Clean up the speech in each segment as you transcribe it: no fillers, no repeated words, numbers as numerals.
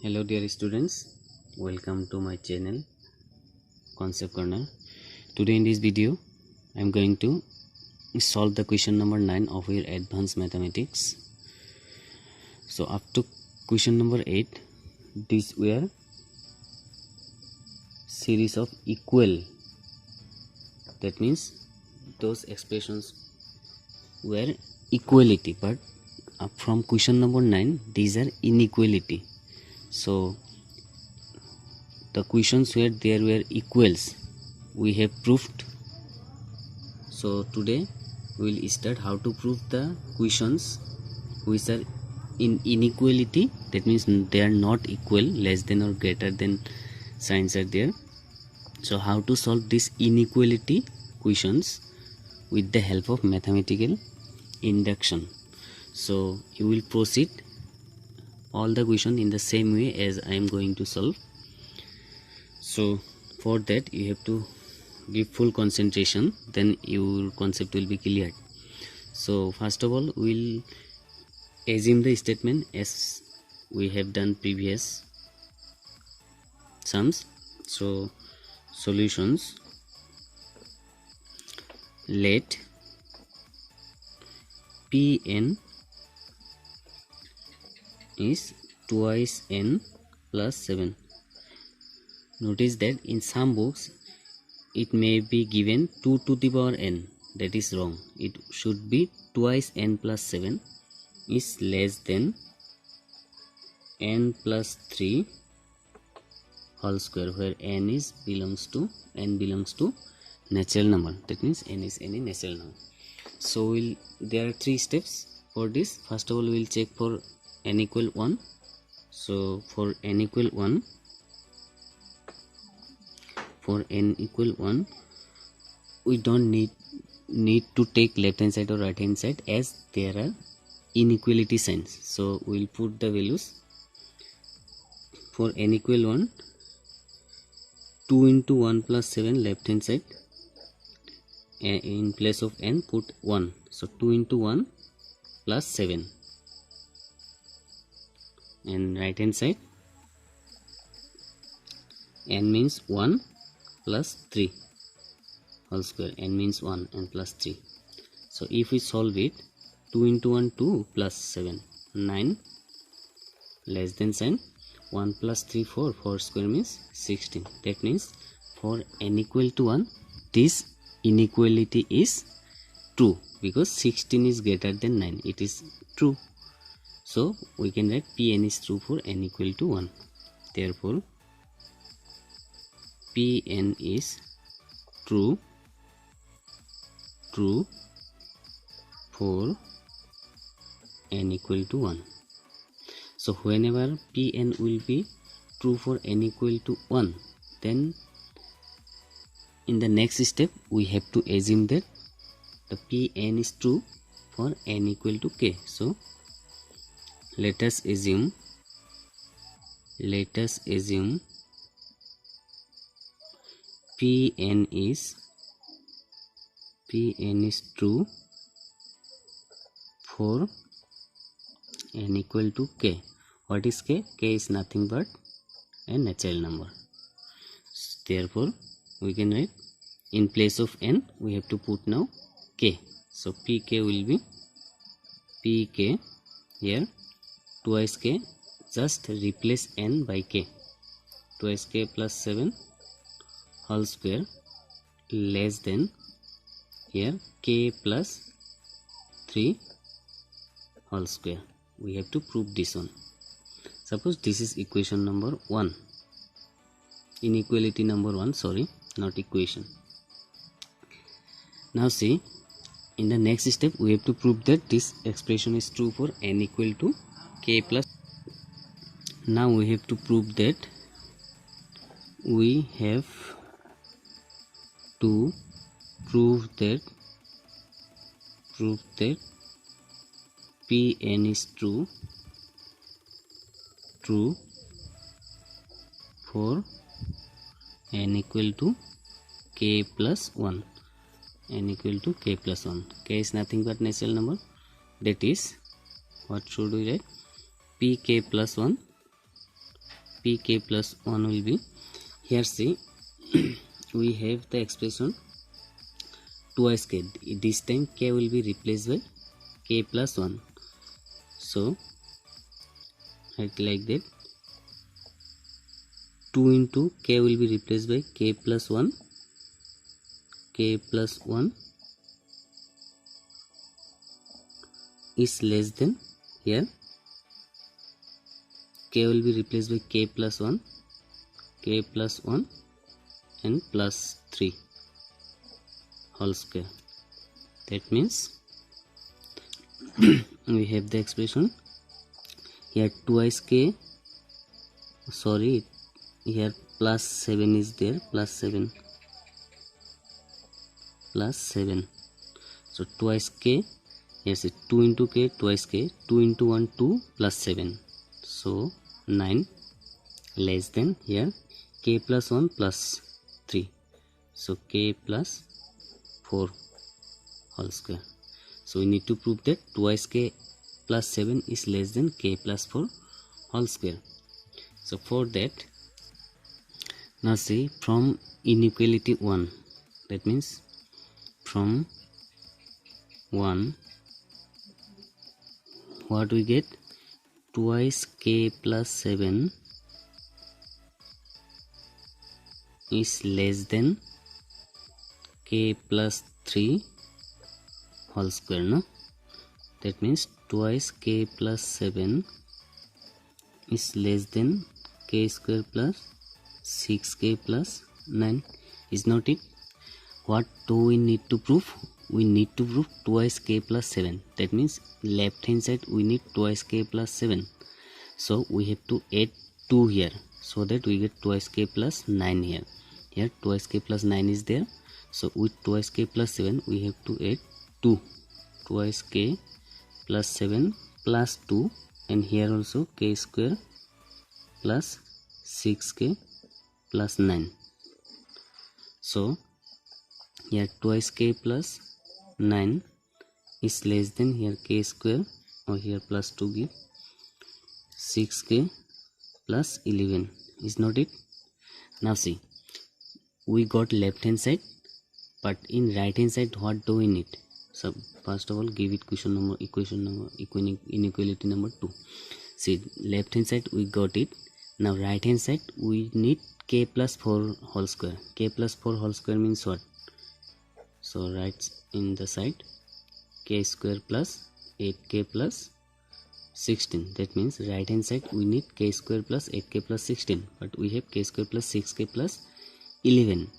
Hello dear students, welcome to my channel Concept Corner. Today in this video I am going to solve the question number 9 of your advanced mathematics. So up to question number 8, these were series of equal, that means those expressions were equality, but from question number 9 these are inequality. So the questions where there were equals we have proved. So today we will start how to prove the questions which are in inequality, that means they are not equal, less than or greater than signs are there. So how to solve this inequality questions with the help of mathematical induction. So you will proceed all the question in the same way as I am going to solve. So for that you have to give full concentration, then your concept will be clear. So first of all we'll assume the statement as we have done previous sums. So solutions, let Pn is twice n plus 7. Notice that in some books it may be given 2 to the power n. That is wrong. It should be twice n plus 7 is less than n plus 3 whole square, where n belongs to natural number. That means n is any natural number. So there are 3 steps for this. First of all we will check for n equal 1. So for n equal 1, we don't need to take left hand side or right hand side, as there are inequality signs. So we will put the values. For n equal 1, 2 into 1 plus 7 left hand side, in place of n put 1. So 2 into 1 plus 7, and right hand side n means 1 plus 3 whole square, n means 1 and plus 3. So if we solve it, 2 into 1 2 plus 7 9, less than sign, 1 plus 3 4 square means 16. That means for n equal to 1 this inequality is true, because 16 is greater than 9. It is true. So we can write Pn is true for n equal to 1. Therefore Pn is true for n equal to 1. So whenever Pn will be true for n equal to 1, then in the next step we have to assume that the Pn is true for n equal to k. So let us assume Pn is true for n equal to k. What is k? K is nothing but a natural number. Therefore we can write, in place of n we have to put now k. So pk will be pk, here twice k, just replace n by k, twice k plus 7 whole square less than, here k plus 3 whole square. We have to prove this one. Suppose this is equation number 1, inequality number 1, sorry, not equation. Now see, in the next step we have to prove that this expression is true for n equal to k plus. Now we have to prove that Pn is true for n equal to k plus 1. N equal to k plus 1. K is nothing but natural number. That is, what should we write? Pk plus 1 pk plus 1 will be, here see we have the expression twice k. This time k will be replaced by k plus 1. So write like that, 2 into k will be replaced by k plus 1. K plus 1 is less than, here k will be replaced by k plus 1, k plus 1 and plus 3 whole square. That means we have the expression here twice k, sorry, here plus 7 is there, plus 7, so twice k, yes, 2 into k, twice k, 2 into 1 2 plus 7, so 9 less than, here k plus 1 plus 3, so k plus 4 whole square. So we need to prove that twice k plus 7 is less than k plus 4 whole square. So for that, now see, from inequality 1, that means from 1, what we get, twice k plus 7 is less than k plus 3 whole square, no? That means twice k plus 7 is less than k square plus 6k plus 9, is not it? What do we need to prove? We need to prove twice k plus 7. That means left hand side we need twice k plus 7. So we have to add 2 here, so that we get twice k plus 9 here. Here twice k plus 9 is there. So with twice k plus 7 we have to add 2. Twice k plus 7 plus 2, and here also k square plus 6k plus 9. So here twice k plus 9 is less than, here k square, or here plus 2 give 6k plus 11, is not it? Now see, we got left hand side, but in right hand side what do we need? So first of all give it inequality number 2. See, left hand side we got it. Now right hand side we need k plus 4 whole square. K plus 4 whole square means what? So write in the side k square plus 8k plus 16. That means right hand side we need k square plus 8k plus 16, but we have k square plus 6k plus 11.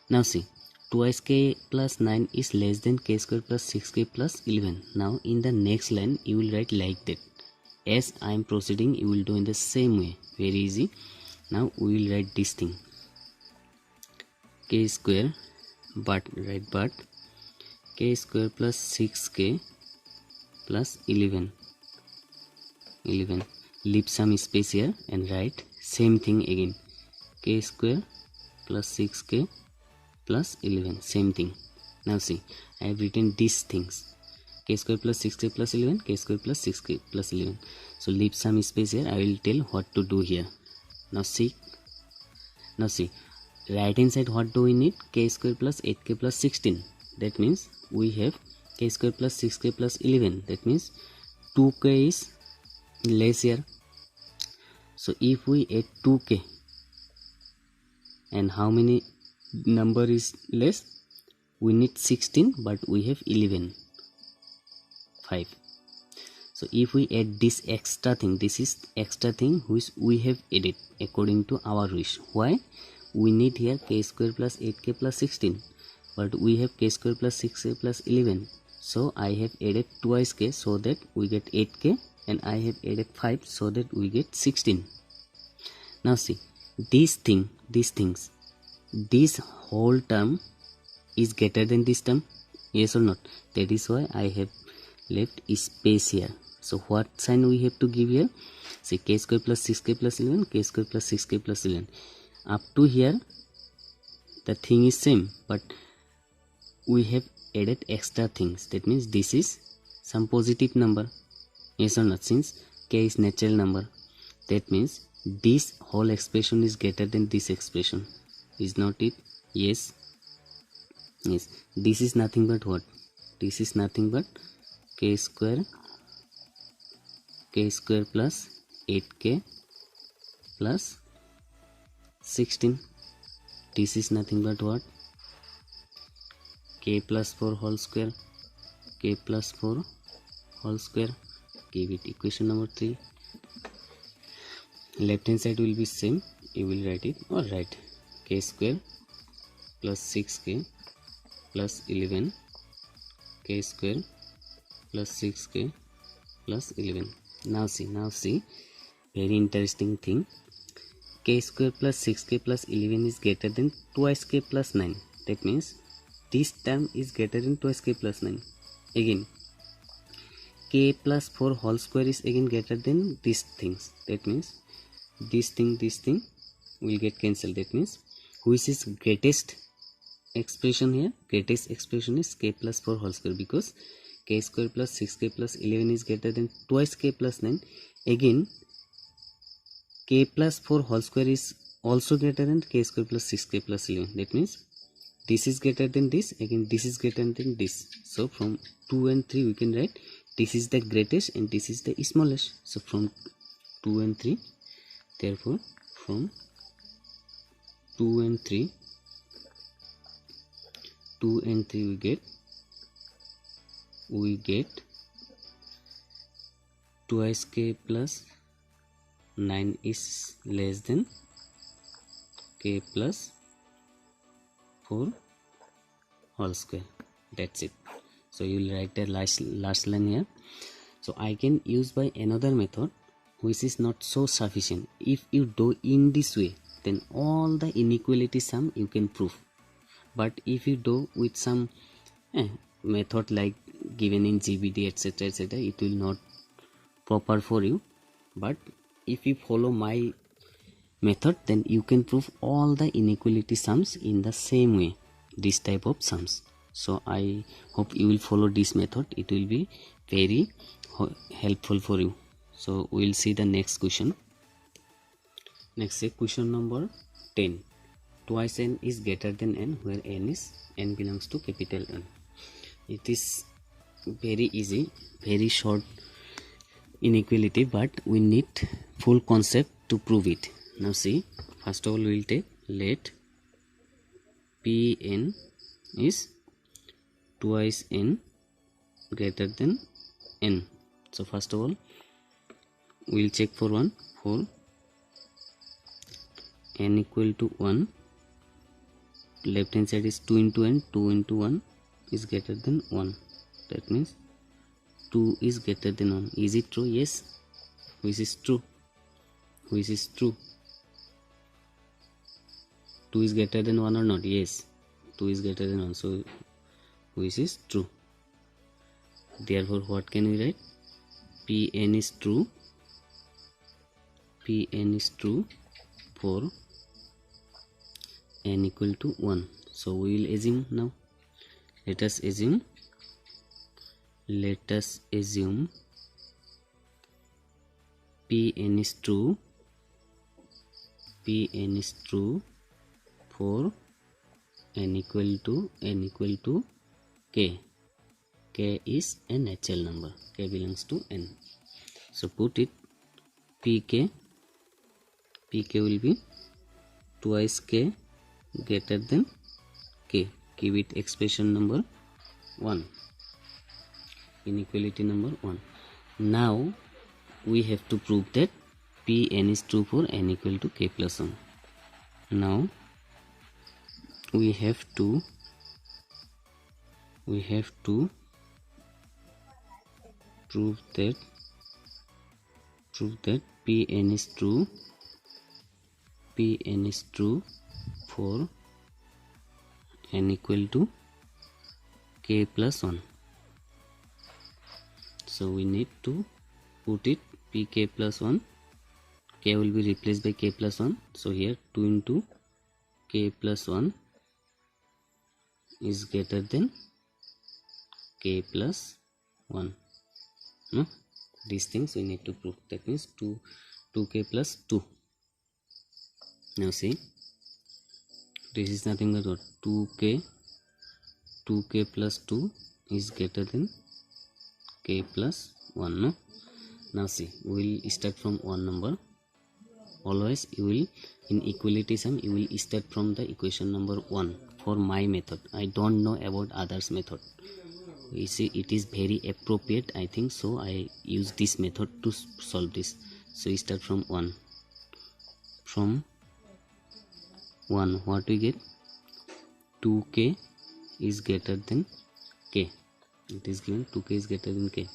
Now see, twice k plus 9 is less than k square plus 6k plus 11. Now in the next line you will write like that. As I am proceeding, you will do in the same way, very easy. Now we will write this thing, k square, but k square plus 6k plus 11, leave some space here and write same thing again, k square plus 6k plus 11, same thing. Now see, I have written these things, k square plus 6k plus 11, k square plus 6k plus 11. So leave some space here, I will tell what to do here. Now see, right hand side what do we need? K square plus 8k plus 16. That means we have k square plus 6k plus 11. That means 2k is less here. So if we add 2k, and how many number is less? We need 16, but we have 11, 5. So if we add this extra thing, this is extra thing which we have added according to our wish. Why? We need here k square plus 8k plus 16, but we have k square plus 6k plus 11. So I have added twice k, so that we get 8k, and I have added 5, so that we get 16. Now see, these things, this whole term is greater than this term, yes or not? That is why I have left space here. So what sign we have to give here? Say k square plus 6k plus 11, k square plus 6k plus 11. Up to here the thing is same, but we have added extra things. That means this is some positive number, yes or not? Since k is natural number, that means this whole expression is greater than this expression, is not it? Yes. Yes, this is nothing but what? This is nothing but k square plus 8k plus 16. This is nothing but what? K plus 4 whole square, k plus 4 whole square. Give it equation number 3. Left hand side will be same, you will write it. Alright, k square plus 6k plus 11, k square plus 6k plus 11. Now see, very interesting thing. K square plus 6k plus 11 is greater than twice k plus 9. That means this term is greater than twice k plus 9. Again, k plus 4 whole square is again greater than these things. That means this thing will get cancelled. That means which is greatest expression here? Greatest expression is k plus 4 whole square, because k square plus 6k plus 11 is greater than twice k plus 9. Again, k plus 4 whole square is also greater than k square plus 6k plus 11. That means this is greater than this, again this is greater than this. So from 2 and 3 we can write this is the greatest and this is the smallest. So from 2 and 3, therefore from 2 and 3 we get twice k plus 9 is less than k plus 4 whole square. That's it. So you will write the last line here. So I can use by another method which is not so sufficient. If you do in this way, then all the inequality sum you can prove. But if you do with some method like given in GBD etc., it will not proper for you. But if you follow my method, then you can prove all the inequality sums in the same way, this type of sums. So I hope you will follow this method. It will be very helpful for you. So we will see the next question. Next, say question number 10. Twice n is greater than n, where n belongs to capital N. It is very easy, very short inequality, but we need full concept to prove it. Now see, first of all we will take let Pn is twice n greater than n. So first of all we will check for n equal to 1. Left hand side is 2 into n, 2 into 1 is greater than 1. That means 2 is greater than 1. Is it true? Yes. Which is true? Which is true? 2 is greater than 1 or not? Yes. 2 is greater than 1. So which is true? Therefore what can we write? Pn is true. Pn is true for n equal to 1. So we will assume now. Let us assume Pn is true. Pn is true for n equal to k. K is a natural number. K belongs to n. So put it Pk will be twice k greater than k. Give it expression number 1. Inequality number 1. Now we have to prove that Pn is true for n equal to k plus 1. Now we have to prove that Pn is true. Pn is true for n equal to k plus 1. So we need to put it Pk plus 1. K will be replaced by k plus 1. So here 2 into k plus 1 is greater than k plus 1. No? These things we need to prove. That means 2k plus 2. Now see, this is nothing but what? 2k plus 2 is greater than k plus 1, no? Now see, we will start from one number. Always you will, in equality sum, you will start from the equation number 1 for my method. I don't know about others method. You see, it is very appropriate, I think so. I use this method to solve this. So we start from 1. From 1, what we get? 2k is greater than k. It is given 2k is greater than k.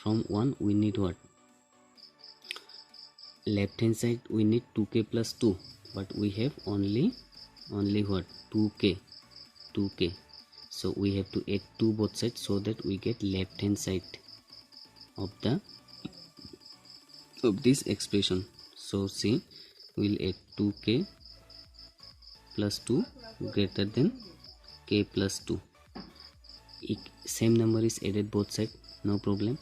From 1 we need what? Left hand side we need 2k plus 2, but we have only what? 2k. So we have to add 2 both sides so that we get left hand side of this expression. So see, we'll add 2k plus 2 greater than k plus 2. Same number is added both sides, no problem.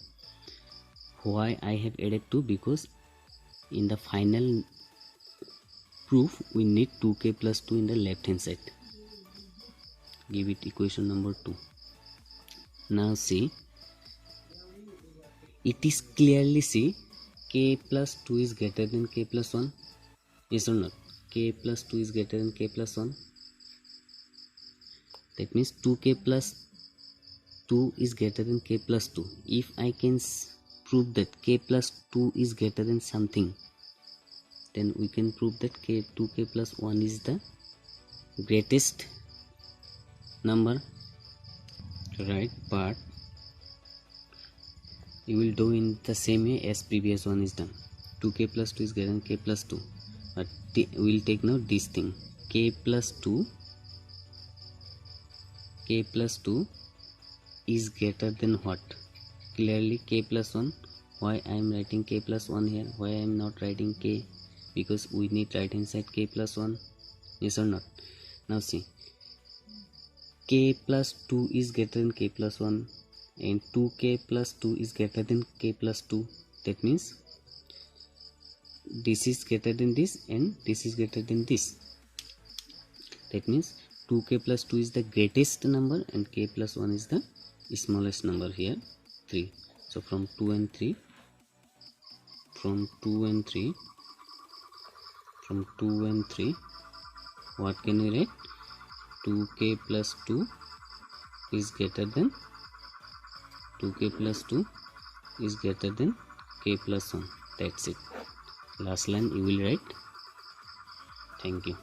Why I have added 2? Because in the final proof we need 2k plus 2 in the left hand side. Give it equation number 2. Now see, it is clearly see k plus 2 is greater than k plus 1. Yes or not? K plus 2 is greater than k plus 1. That means 2k plus 2 is greater than k plus 2. If I can prove that k plus 2 is greater than something, then we can prove that 2k plus 1 is the greatest number, right? But you will do in the same way as previous one is done. 2k plus 2 is greater than k plus 2, but we will take now this thing, k plus 2 is greater than what? Clearly k plus 1. Why I am writing k plus 1 here? Why I am not writing k? Because we need right hand side k plus 1. Yes or not? Now see, k plus 2 is greater than k plus 1, and 2k plus 2 is greater than k plus 2. That means this is greater than this and this is greater than this. That means 2k plus 2 is the greatest number and k plus 1 is the smallest number here, 3. So from 2 and 3, what can we write? 2k plus 2 is greater than k plus 1. That's it. Last line you will write. Thank you.